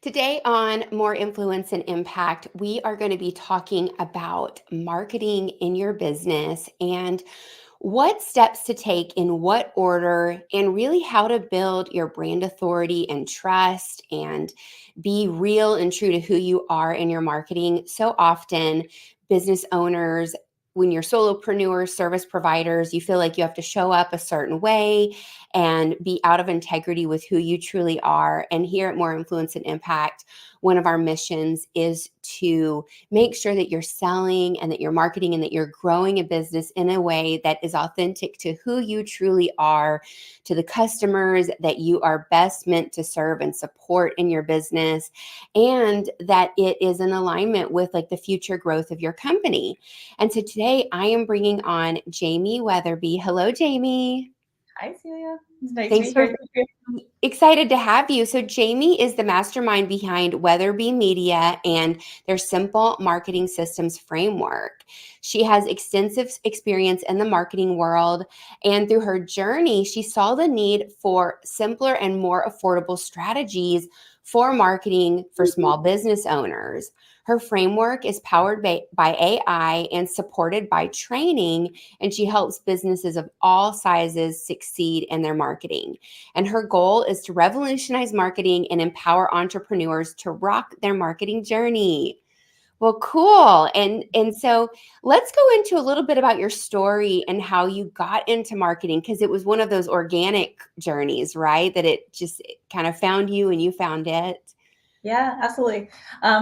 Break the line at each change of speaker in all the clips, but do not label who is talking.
Today on More Influence and Impact, we are going to be talking about marketing in your business and what steps to take in what order, and really how to build your brand authority and trust and be real and true to who you are in your marketing. So often, business owners, when you're solopreneurs, service providers, you feel like you have to show up a certain way and be out of integrity with who you truly are. And here at More Influence and Impact, one of our missions is to make sure that you're selling and that you're marketing and that you're growing a business in a way that is authentic to who you truly are, to the customers that you are best meant to serve and support in your business, and that it is in alignment with like the future growth of your company. And so today I am bringing on Jamie Weatherby. Hello, Jamie.
Hi, Celia. It's nice to
Thanks
be
for
here. Thank you.
Excited to have you. So Jamie is the mastermind behind Weatherby Media and their simple marketing systems framework. She has extensive experience in the marketing world, and through her journey, she saw the need for simpler and more affordable strategies for marketing for small business owners. Her framework is powered by AI and supported by training, and she helps businesses of all sizes succeed in their marketing. And her goal is to revolutionize marketing and empower entrepreneurs to rock their marketing journey. Well, cool. And so let's go into a little bit about your story and how you got into marketing, because it was one of those organic journeys, right? That it just kind of found you and you found it.
Yeah, absolutely.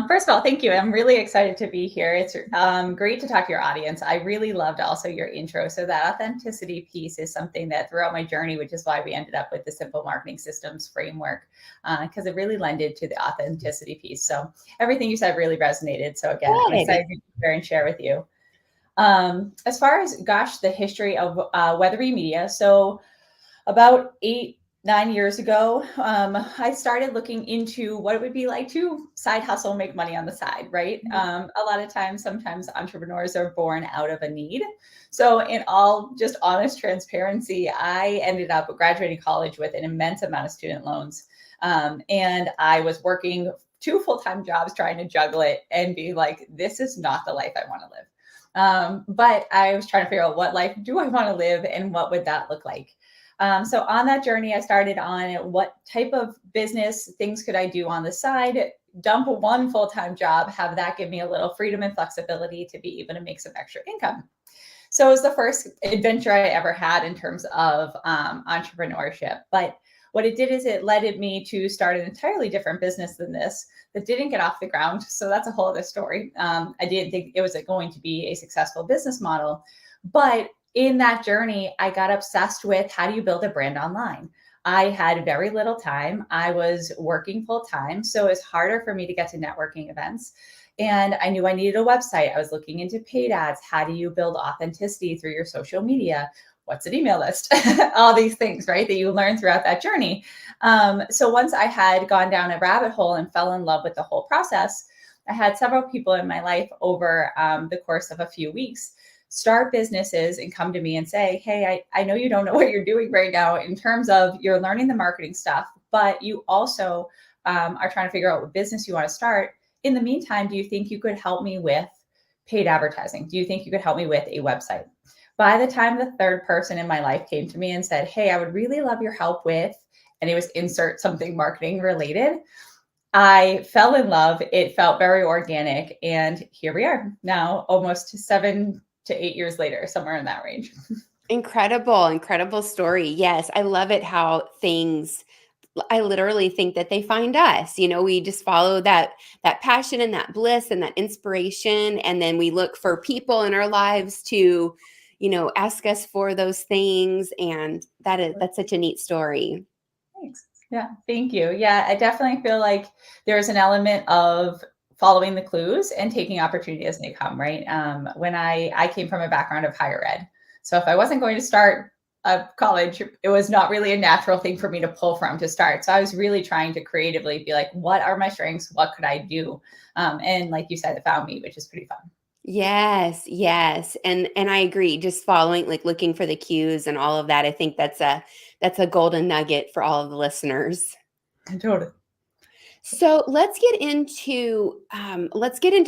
First of all, thank you. I'm really excited to be here. It's great to talk to your audience. I really loved also your intro. So that authenticity piece is something that throughout my journey, which is why we ended up with the simple marketing systems framework, because it really lended to the authenticity piece. So everything you said really resonated. So again, I'm
Good.
excited to share and share with you. As far as, gosh, the history of Weatherby Media. So about 8, 9 years ago, I started looking into what it would be like to side hustle, make money on the side, right? A lot of times, sometimes entrepreneurs are born out of a need. So in all just honest transparency, I ended up graduating college with an immense amount of student loans. And I was working 2 full-time jobs trying to juggle it and be like, this is not the life I want to live. But I was trying to figure out what life do I want to live and what would that look like? So on that journey, I started on what type of business things could I do on the side, dump one full-time job, have that give me a little freedom and flexibility to be able to make some extra income. So it was the first adventure I ever had in terms of entrepreneurship. But what it did is it led me to start an entirely different business than this that didn't get off the ground. So that's a whole other story. I didn't think it was going to be a successful business model, but in that journey, I got obsessed with how do you build a brand online? I had very little time. I was working full time, so it's harder for me to get to networking events. And I knew I needed a website. I was looking into paid ads. How do you build authenticity through your social media? What's an email list? All these things, right, that you learn throughout that journey. So once I had gone down a rabbit hole and fell in love with the whole process, I had several people in my life over the course of a few weeks start businesses and come to me and say, hey, I know you don't know what you're doing right now in terms of you're learning the marketing stuff, but you also are trying to figure out what business you want to start. In the meantime, do you think you could help me with paid advertising? Do you think you could help me with a website? By the time the third person in my life came to me and said, hey, I would really love your help with, and it was insert something marketing related, I fell in love. It felt very organic. And here we are now, almost 7 to 8 years later, somewhere in that range.
Incredible story. Yes, I love it how things, I literally think that they find us. We just follow that passion and that bliss and that inspiration, and then we look for people in our lives to, ask us for those things, and that's such a neat story.
Thanks. Yeah, thank you. Yeah, I definitely feel like there's an element of following the clues and taking opportunity as they come, right? When I came from a background of higher ed. So if I wasn't going to start a college, it was not really a natural thing for me to pull from to start. So I was really trying to creatively be like, what are my strengths? What could I do? And like you said, it found me, which is pretty fun.
Yes. And I agree. Just following, like looking for the cues and all of that. I think that's a golden nugget for all of the listeners.
Totally.
So let's get into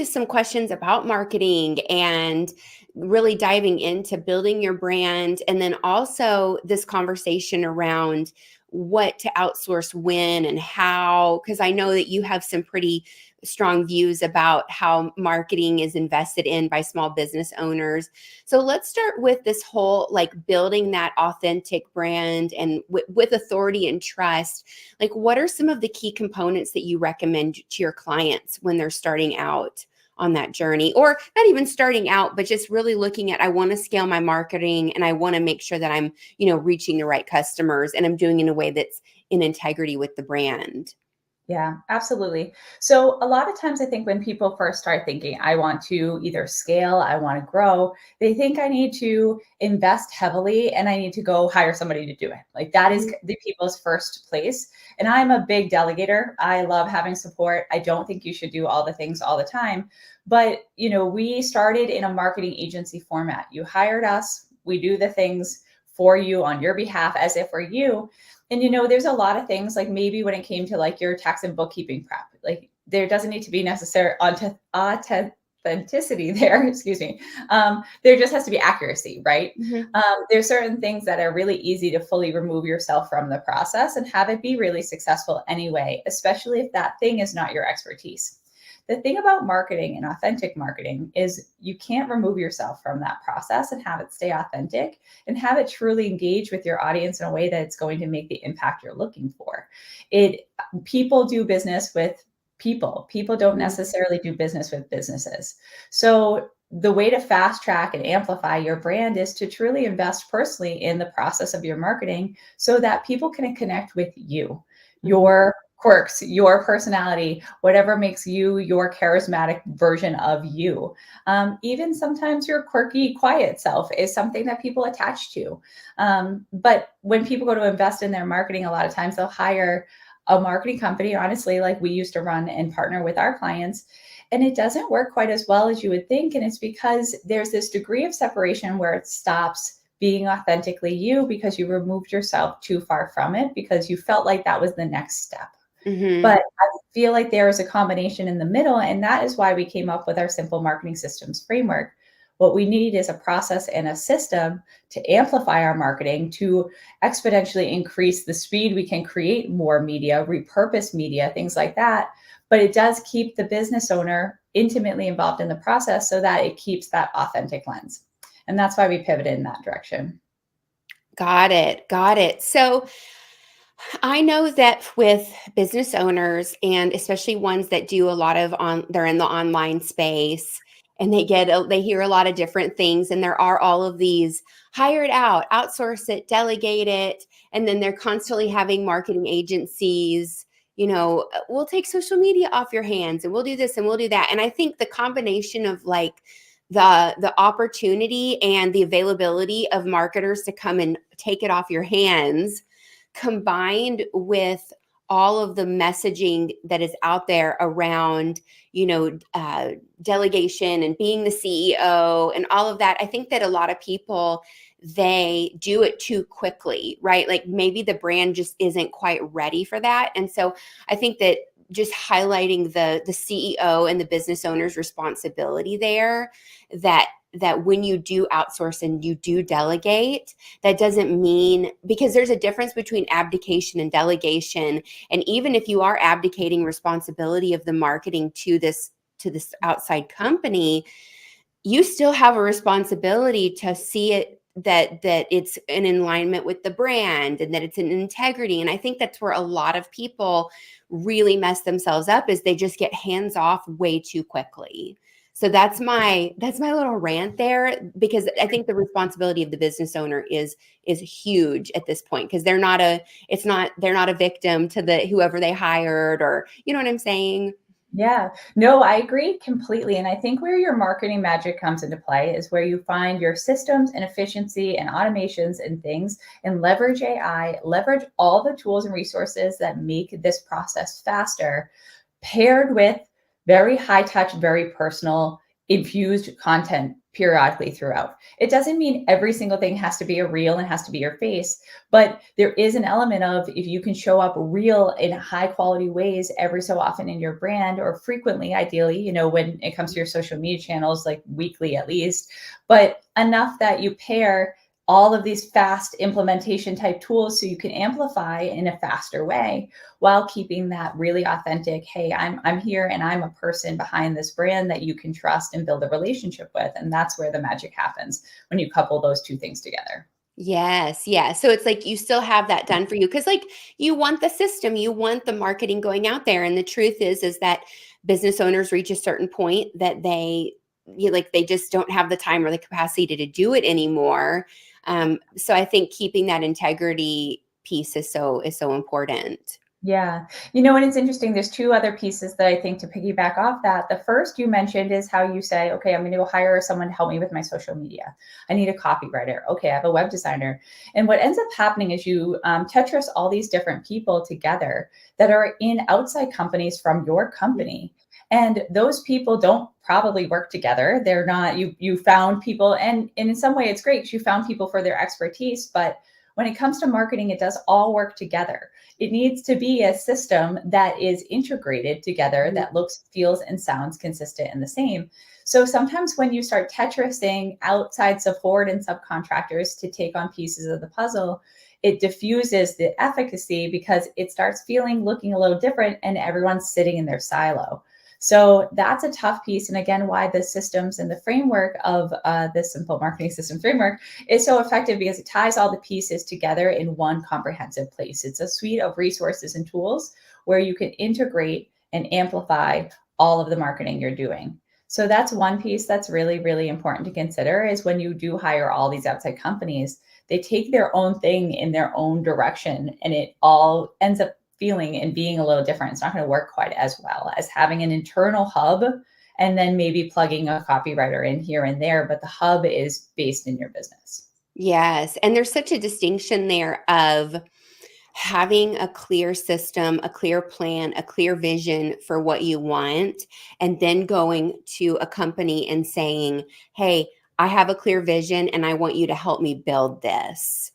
some questions about marketing and really diving into building your brand, and then also this conversation around what to outsource when and how, because I know that you have some pretty strong views about how marketing is invested in by small business owners. So let's start with this whole like building that authentic brand and with authority and trust. Like, what are some of the key components that you recommend to your clients when they're starting out on that journey, or not even starting out, but just really looking at, I want to scale my marketing and I want to make sure that I'm, reaching the right customers and I'm doing it in a way that's in integrity with the brand?
Yeah, absolutely. So a lot of times I think when people first start thinking, I want to either scale, I want to grow, they think I need to invest heavily and I need to go hire somebody to do it. Like that is
Mhm.
the people's first place. And I'm a big delegator. I love having support. I don't think you should do all the things all the time. But, we started in a marketing agency format. You hired us, we do the things for you on your behalf as if we're you. And there's a lot of things like maybe when it came to like your tax and bookkeeping prep, like there doesn't need to be necessary authenticity there. Excuse me. There just has to be accuracy, right?
Mhm.
There's certain things that are really easy to fully remove yourself from the process and have it be really successful anyway, especially if that thing is not your expertise. The thing about marketing and authentic marketing is you can't remove yourself from that process and have it stay authentic and have it truly engage with your audience in a way that it's going to make the impact you're looking for. It People do business with people. People don't
Mhm.
necessarily do business with businesses. So the way to fast track and amplify your brand is to truly invest personally in the process of your marketing so that people can connect with you,
Mhm.
your quirks, your personality, whatever makes you your charismatic version of you. Even sometimes your quirky, quiet self is something that people attach to. But when people go to invest in their marketing, a lot of times they'll hire a marketing company, honestly, like we used to run and partner with our clients. And it doesn't work quite as well as you would think. And it's because there's this degree of separation where it stops being authentically you because you removed yourself too far from it because you felt like that was the next step.
Mhm.
But I feel like there is a combination in the middle, and that is why we came up with our simple marketing systems framework. What we need is a process and a system to amplify our marketing, to exponentially increase the speed we can create more media, repurpose media, things like that. But it does keep the business owner intimately involved in the process so that it keeps that authentic lens. And that's why we pivoted in that direction.
Got it. Got it. So I know that with business owners, and especially ones that do a lot of they're in the online space, and they hear a lot of different things, and there are all of these hire it out, outsource it, delegate it, and then they're constantly having marketing agencies, we'll take social media off your hands and we'll do this and we'll do that. And I think the combination of like the opportunity and the availability of marketers to come and take it off your hands, combined with all of the messaging that is out there around, delegation and being the CEO and all of that. I think that a lot of people, they do it too quickly, right? Like maybe the brand just isn't quite ready for that. And so I think that just highlighting the CEO and the business owner's responsibility there, that when you do outsource and you do delegate, that doesn't mean, because there's a difference between abdication and delegation. And even if you are abdicating responsibility of the marketing to this outside company, you still have a responsibility to see it, that it's in alignment with the brand and that it's in integrity. And I think that's where a lot of people really mess themselves up, is they just get hands off way too quickly. So that's my little rant there, because I think the responsibility of the business owner is huge at this point, because they're not a victim to the whoever they hired, or you know what I'm saying?
Yeah, no, I agree completely. And I think where your marketing magic comes into play is where you find your systems and efficiency and automations and things and leverage AI, leverage all the tools and resources that make this process faster, paired with very high touch, very personal infused content periodically throughout. It doesn't mean every single thing has to be a reel and has to be your face, but there is an element of if you can show up real in high quality ways every so often in your brand, or frequently, ideally, when it comes to your social media channels, like weekly at least, but enough that you pair all of these fast implementation type tools so you can amplify in a faster way while keeping that really authentic, hey, I'm here and I'm a person behind this brand that you can trust and build a relationship with. And that's where the magic happens, when you couple those two things together.
Yes, yeah. So it's like you still have that done for you because like you want the system, you want the marketing going out there. And the truth is that business owners reach a certain point that they just don't have the time or the capacity to do it anymore. So I think keeping that integrity piece is so important.
Yeah. And it's interesting. There's two other pieces that I think to piggyback off that. The first you mentioned is how you say, okay, I'm going to go hire someone to help me with my social media. I need a copywriter. Okay, I have a web designer. And what ends up happening is you Tetris all these different people together that are in outside companies from your company. And those people don't probably work together. They're not, you found people, and in some way it's great because you found people for their expertise. But when it comes to marketing, it does all work together. It needs to be a system that is integrated together, that looks, feels, and sounds consistent and the same. So sometimes when you start Tetrising outside support and subcontractors to take on pieces of the puzzle, it diffuses the efficacy because it starts looking a little different and everyone's sitting in their silo. So that's a tough piece. And again, why the systems and the framework of the simple marketing system framework is so effective, because it ties all the pieces together in one comprehensive place. It's a suite of resources and tools where you can integrate and amplify all of the marketing you're doing. So that's one piece that's really, really important to consider, is when you do hire all these outside companies, they take their own thing in their own direction, and it all ends up feeling and being a little different. It's not going to work quite as well as having an internal hub and then maybe plugging a copywriter in here and there, but the hub is based in your business.
Yes. And there's such a distinction there of having a clear system, a clear plan, a clear vision for what you want, and then going to a company and saying, hey, I have a clear vision and I want you to help me build this.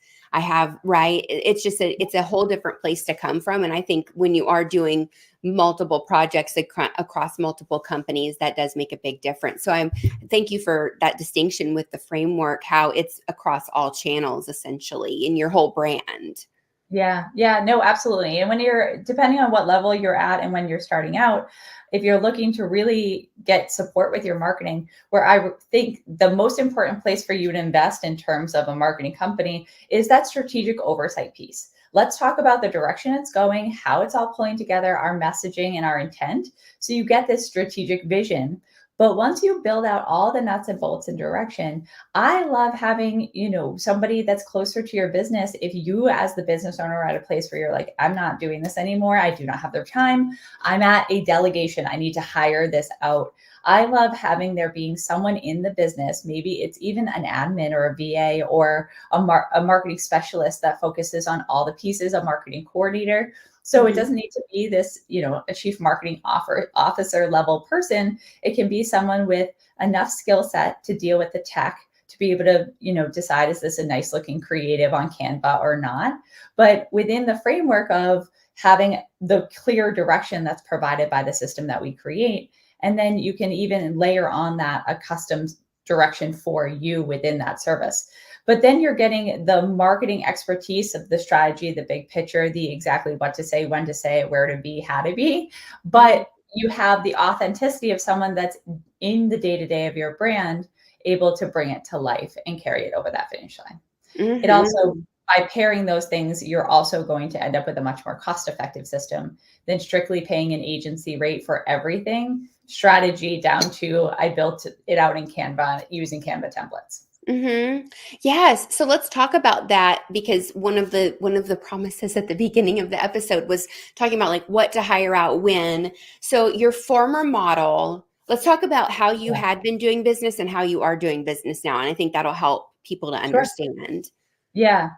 Right? It's a whole different place to come from. And I think when you are doing multiple projects across multiple companies, that does make a big difference. So thank you for that distinction with the framework, how it's across all channels essentially in your whole brand.
Yeah, no, absolutely. And when depending on what level you're at and when you're starting out, if you're looking to really get support with your marketing, where I think the most important place for you to invest in terms of a marketing company is that strategic oversight piece. Let's talk about the direction it's going, how it's all pulling together, our messaging and our intent. So you get this strategic vision. But once you build out all the nuts and bolts and direction, I love having, somebody that's closer to your business. If you as the business owner are at a place where you're like, I'm not doing this anymore, I do not have the time, I'm at a delegation, I need to hire this out. I love having there being someone in the business, maybe it's even an admin or a VA or a marketing specialist that focuses on all the pieces, a marketing coordinator. So it doesn't need to be this, a chief marketing officer level person. It can be someone with enough skill set to deal with the tech, to be able to, decide, is this a nice looking creative on Canva or not? But within the framework of having the clear direction that's provided by the system that we create. And then you can even layer on that a custom direction for you within that service. But then you're getting the marketing expertise of the strategy, the big picture, the exactly what to say, when to say it, where to be, how to be. But you have the authenticity of someone that's in the day-to-day of your brand, able to bring it to life and carry it over that finish line. It also, by pairing those things, you're also going to end up with a much more cost-effective system than strictly paying an agency rate for everything. Strategy down to, I built it out in Canva using Canva templates.
Yes. So let's talk about that, because one of the promises at the beginning of the episode was talking about like what to hire out when. So your former model, let's talk about how you had been doing business and how you are doing business now. And I think that'll help people to understand.
Yeah.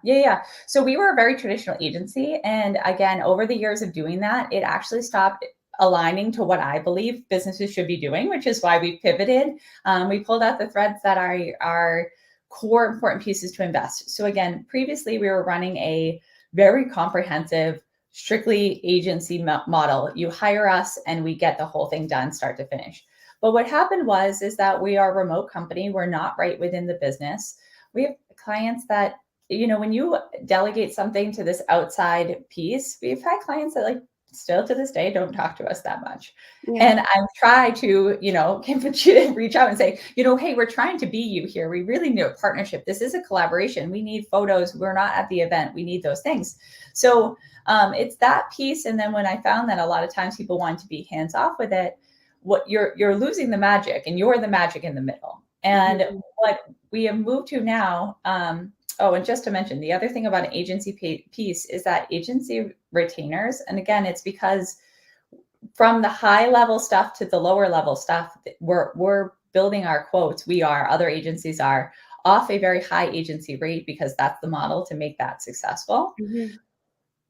So we were a very traditional agency. And again, over the years of doing that, it actually stopped aligning to what I believe businesses should be doing, which is why we pivoted. We pulled out the threads that are core important pieces to invest. So again, previously we were running a very comprehensive, strictly agency model. You hire us and we get the whole thing done start to finish. But what happened is that we are a remote company. We're not right within the business. We have clients that, when you delegate something to this outside piece, we've had clients that like still to this day don't talk to us that much.
Yeah.
And I try to, reach out and say, hey, we're trying to be you here. We really need a partnership. This is a collaboration. We need photos. We're not at the event. We need those things. So it's that piece. And then when I found that a lot of times people want to be hands off with it, what you're losing the magic, and you're the magic in the middle. And what we have moved to now, and just to mention, the other thing about an agency piece is that agency retainers, and again, it's because from the high level stuff to the lower level stuff, we're building our quotes. Other agencies are off a very high agency rate because that's the model to make that successful.
Mm-hmm.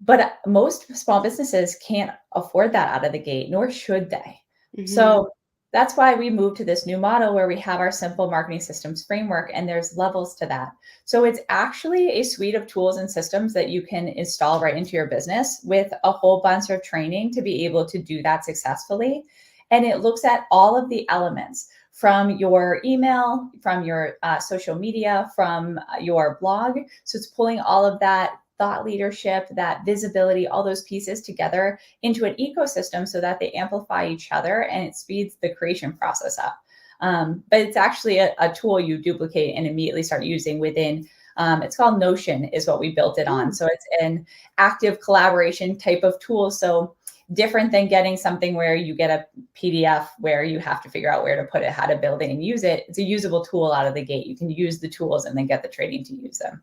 But most small businesses can't afford that out of the gate, nor should they.
Mm-hmm.
So that's why we moved to this new model where we have our simple marketing systems framework, and there's levels to that. So it's actually a suite of tools and systems that you can install right into your business with a whole bunch of training to be able to do that successfully. And it looks at all of the elements from your email, from your social media, from your blog. So it's pulling all of that thought leadership, that visibility, all those pieces together into an ecosystem so that they amplify each other and it speeds the creation process up. But it's actually a tool you duplicate and immediately start using within, it's called Notion is what we built it on. So it's an active collaboration type of tool. So different than getting something where you get a PDF where you have to figure out where to put it, how to build it and use it. It's a usable tool out of the gate. You can use the tools and then get the training to use them.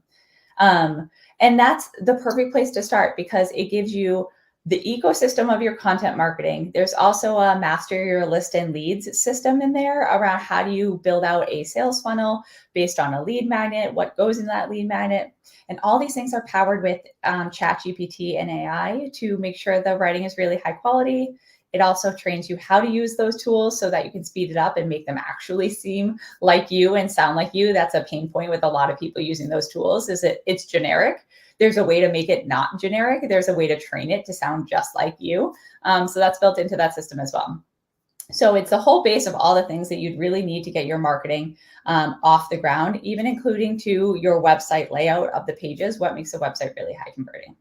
And that's the perfect place to start because it gives you the ecosystem of your content marketing. There's also a master your list and leads system in there around how do you build out a sales funnel based on a lead magnet, what goes in that lead magnet. And all these things are powered with ChatGPT and AI to make sure the writing is really high quality. It also trains you how to use those tools so that you can speed it up and make them actually seem like you and sound like you. That's a pain point with a lot of people using those tools is it's generic. There's a way to make it not generic. There's a way to train it to sound just like you. So that's built into that system as well. So it's the whole base of all the things that you'd really need to get your marketing off the ground, even including to your website layout of the pages, what makes a website really high converting.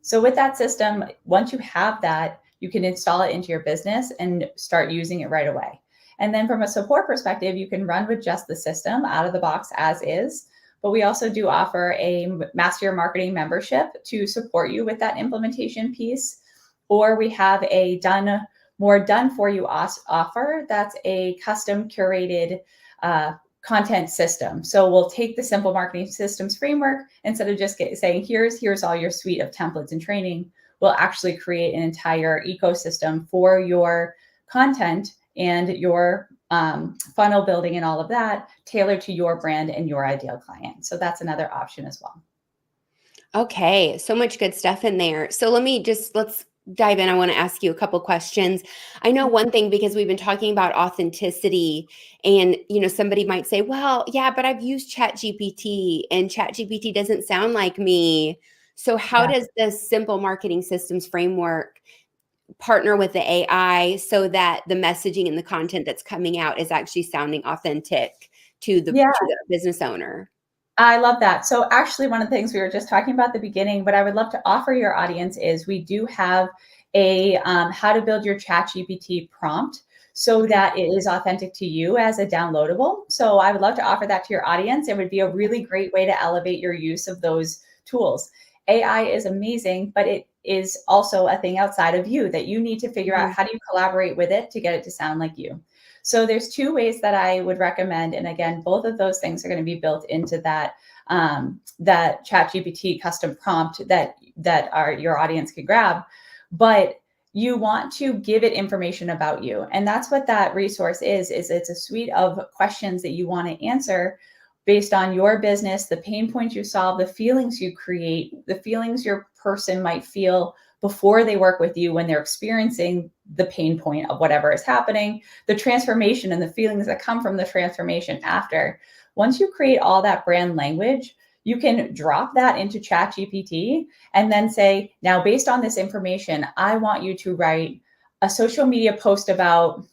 So with that system, once you have that, you can install it into your business and start using it right away. And then from a support perspective, you can run with just the system out of the box as is. But we also do offer a Master Your Marketing membership to support you with that implementation piece. Or we have a done for you offer that's a custom curated content system. So we'll take the simple marketing systems framework instead of just saying, here's all your suite of templates and training. We'll actually create an entire ecosystem for your content and your funnel building and all of that tailored to your brand and your ideal client. So that's another option as well.
Okay, so much good stuff in there. So let's dive in. I want to ask you a couple questions. I know one thing because we've been talking about authenticity and, somebody might say, well, yeah, but I've used ChatGPT and ChatGPT doesn't sound like me. So how does the simple marketing systems framework partner with the AI so that the messaging and the content that's coming out is actually sounding authentic to the business owner?
I love that. So actually one of the things we were just talking about at the beginning, but I would love to offer your audience is we do have a how to build your ChatGPT prompt so that it is authentic to you as a downloadable. So I would love to offer that to your audience. It would be a really great way to elevate your use of those tools. AI is amazing, but it is also a thing outside of you that you need to figure out how do you collaborate with it to get it to sound like you. So there's two ways that I would recommend. And again, both of those things are going to be built into that ChatGPT custom prompt that your audience could grab. But you want to give it information about you. And that's what that resource is it's a suite of questions that you want to answer based on your business, the pain points you solve, the feelings you create, the feelings your person might feel before they work with you when they're experiencing the pain point of whatever is happening, the transformation and the feelings that come from the transformation after. Once you create all that brand language, you can drop that into ChatGPT and then say, now, based on this information, I want you to write a social media post about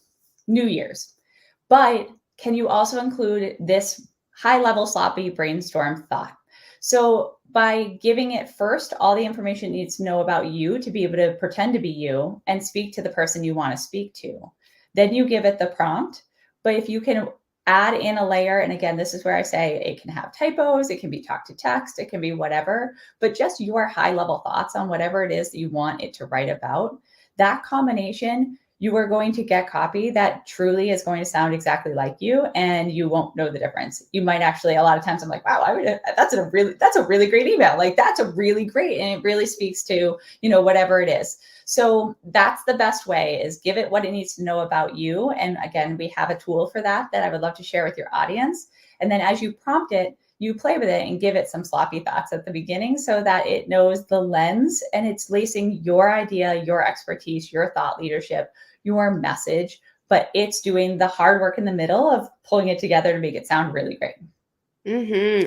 New Year's. But can you also include this high level sloppy brainstorm thought? So by giving it first all the information it needs to know about you to be able to pretend to be you and speak to the person you want to speak to, then you give it the prompt. But if you can add in a layer, and again, this is where I say it can have typos, it can be talk to text, it can be whatever, but just your high level thoughts on whatever it is that you want it to write about, that combination, you are going to get copy that truly is going to sound exactly like you, and you won't know the difference. You might actually, a lot of times I'm like, wow, that's a really great email. Like that's a really great, and it really speaks to, whatever it is. So that's the best way, is give it what it needs to know about you. And again, we have a tool for that I would love to share with your audience. And then as you prompt it, you play with it and give it some sloppy thoughts at the beginning so that it knows the lens and it's lacing your idea, your expertise, your thought leadership, your message, but it's doing the hard work in the middle of pulling it together to make it sound really great.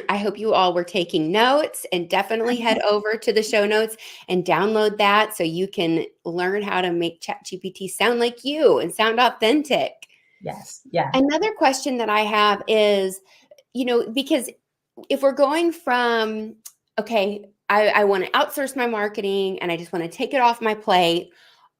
I hope you all were taking notes, and definitely head over to the show notes and download that so you can learn how to make ChatGPT sound like you and sound authentic.
Yes. Yeah.
Another question that I have is, because if we're going from, okay, I want to outsource my marketing and I just want to take it off my plate,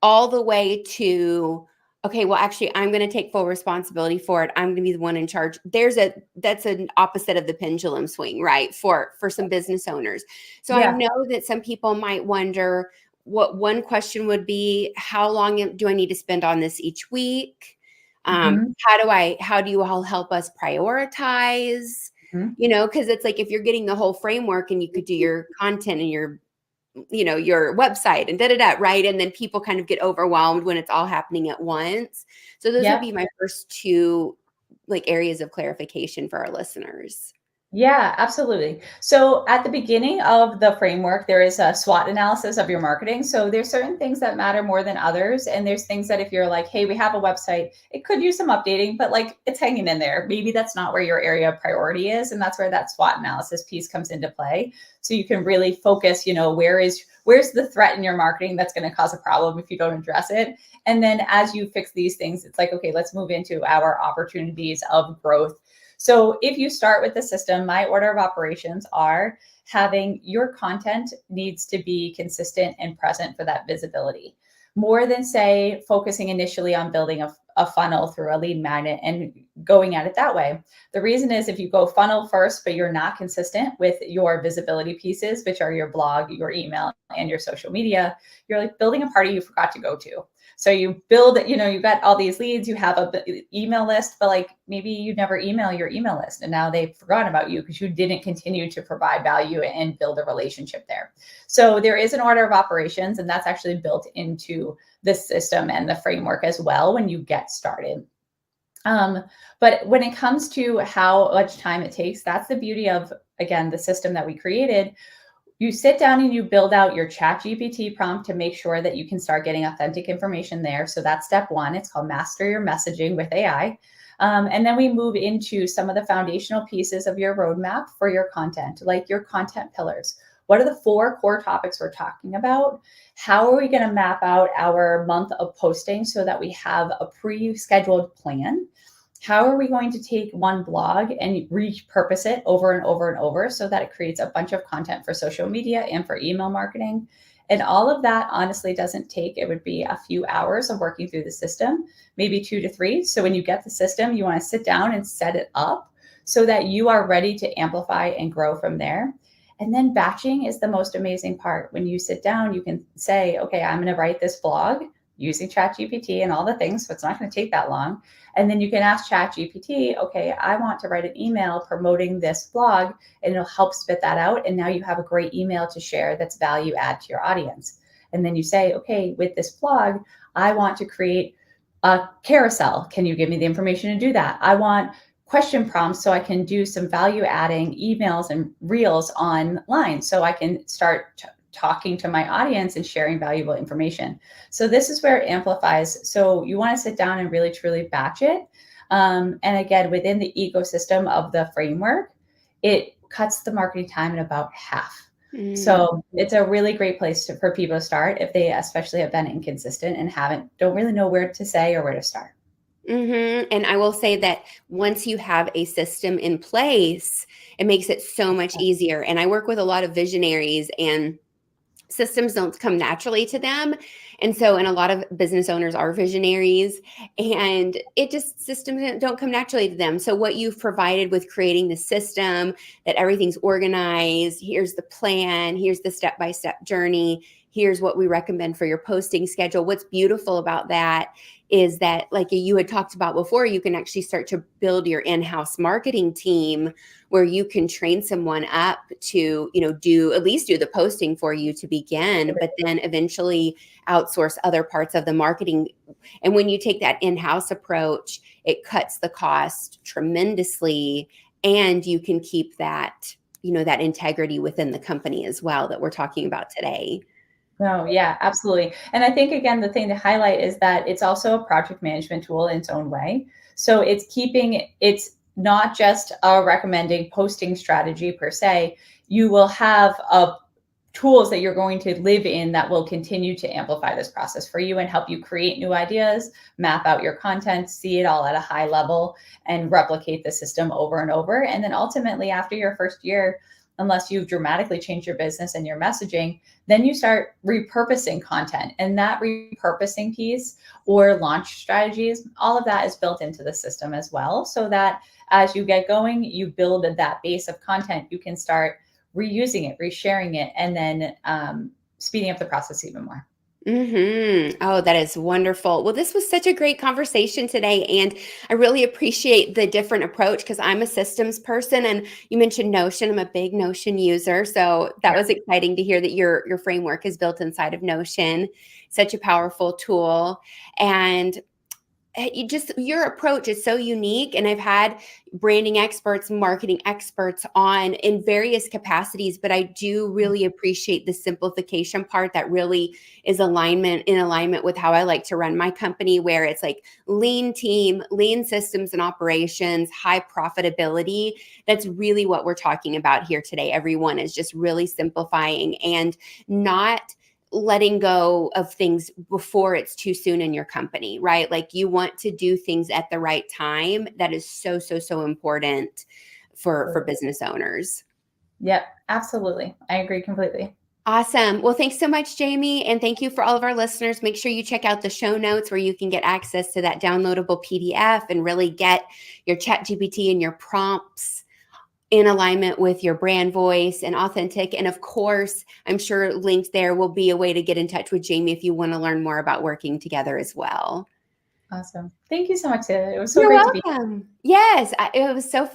all the way to, okay, well, actually, I'm going to take full responsibility for it. I'm going to be the one in charge. That's an opposite of the pendulum swing, right? For some business owners. So I know that some people might wonder, what one question would be, how long do I need to spend on this each week? How do you all help us prioritize? Because it's like, if you're getting the whole framework and you could do your content and your website and right? And then people kind of get overwhelmed when it's all happening at once. So those would be my first two areas of clarification for our listeners.
Yeah, absolutely. So at the beginning of the framework, there is a SWOT analysis of your marketing. So there's certain things that matter more than others. And there's things that if you're like, hey, we have a website, it could use some updating, but it's hanging in there. Maybe that's not where your area of priority is. And that's where that SWOT analysis piece comes into play. So you can really focus, where's the threat in your marketing that's going to cause a problem if you don't address it. And then as you fix these things, it's like, okay, let's move into our opportunities of growth. So if you start with the system, my order of operations are having your content needs to be consistent and present for that visibility. More than, say, focusing initially on building a funnel through a lead magnet and going at it that way. The reason is, if you go funnel first, but you're not consistent with your visibility pieces, which are your blog, your email, and your social media, you're like building a party you forgot to go to. So you build, you've got all these leads, you have a email list, but maybe you never email your email list, and now they've forgotten about you because you didn't continue to provide value and build a relationship there. So there is an order of operations, and that's actually built into the system and the framework as well when you get started. But when it comes to how much time it takes, that's the beauty of, again, the system that we created. You sit down and you build out your ChatGPT prompt to make sure that you can start getting authentic information there. So that's step one. It's called Master Your Messaging with AI. And then we move into some of the foundational pieces of your roadmap for your content, like your content pillars. What are the 4 core topics we're talking about? How are we going to map out our month of posting so that we have a pre-scheduled plan? How are we going to take one blog and repurpose it over and over and over so that it creates a bunch of content for social media and for email marketing? And all of that honestly doesn't take, it would be a few hours of working through the system, maybe 2 to 3. So when you get the system, you want to sit down and set it up so that you are ready to amplify and grow from there. And then batching is the most amazing part. When you sit down, you can say, okay, I'm going to write this blog using ChatGPT and all the things, so it's not going to take that long. And then you can ask ChatGPT, okay, I want to write an email promoting this blog, and it'll help spit that out. And now you have a great email to share that's value add to your audience. And then you say, okay, with this blog, I want to create a carousel. Can you give me the information to do that? I want question prompts so I can do some value adding emails and reels online, so I can start talking to my audience and sharing valuable information. So this is where it amplifies. So you want to sit down and really truly batch it. And again, within the ecosystem of the framework, it cuts the marketing time in about half. So it's a really great place for people to start if they especially have been inconsistent and don't really know where to say or where to start.
And I will say that once you have a system in place, it makes it so much easier. And I work with a lot of visionaries, and systems don't come naturally to them. And a lot of business owners are visionaries, and systems don't come naturally to them. So what you've provided with creating the system, that everything's organized, here's the plan, here's the step-by-step journey, here's what we recommend for your posting schedule. What's beautiful about that is that, like you had talked about before, you can actually start to build your in-house marketing team where you can train someone up to, at least do the posting for you to begin, but then eventually outsource other parts of the marketing. And when you take that in-house approach, it cuts the cost tremendously, and you can keep that, that integrity within the company as well that we're talking about today.
No, yeah, absolutely. And I think, again, the thing to highlight is that it's also a project management tool in its own way. So it's not just a recommending posting strategy per se. You will have tools that you're going to live in that will continue to amplify this process for you and help you create new ideas, map out your content, see it all at a high level, and replicate the system over and over. And then ultimately, after your first year, unless you've dramatically changed your business and your messaging, then you start repurposing content. And that repurposing piece or launch strategies, all of that is built into the system as well. So that as you get going, you build that base of content, you can start reusing it, resharing it, and then speeding up the process even more.
Oh, that is wonderful. Well, this was such a great conversation today, and I really appreciate the different approach because I'm a systems person, and you mentioned Notion. I'm a big Notion user, so that was exciting to hear that your framework is built inside of Notion. Such a powerful tool, and your approach is so unique. And I've had branding experts, marketing experts on in various capacities, but I do really appreciate the simplification part that really is in alignment with how I like to run my company, where it's like lean team, lean systems and operations, high profitability. That's really what we're talking about here today. Everyone is just really simplifying and not letting go of things before it's too soon in your company, right? Like you want to do things at the right time. That is so, so, so important for business owners.
Yep, absolutely. I agree completely.
Awesome. Well, thanks so much, Jamie. And thank you for all of our listeners. Make sure you check out the show notes where you can get access to that downloadable PDF and really get your ChatGPT and your prompts in alignment with your brand voice and authentic. And of course, I'm sure linked there will be a way to get in touch with Jamie if you want to learn more about working together as well.
Awesome. Thank you so much, Celia. It was so
You're
great to be here.
welcome. Yes, it was so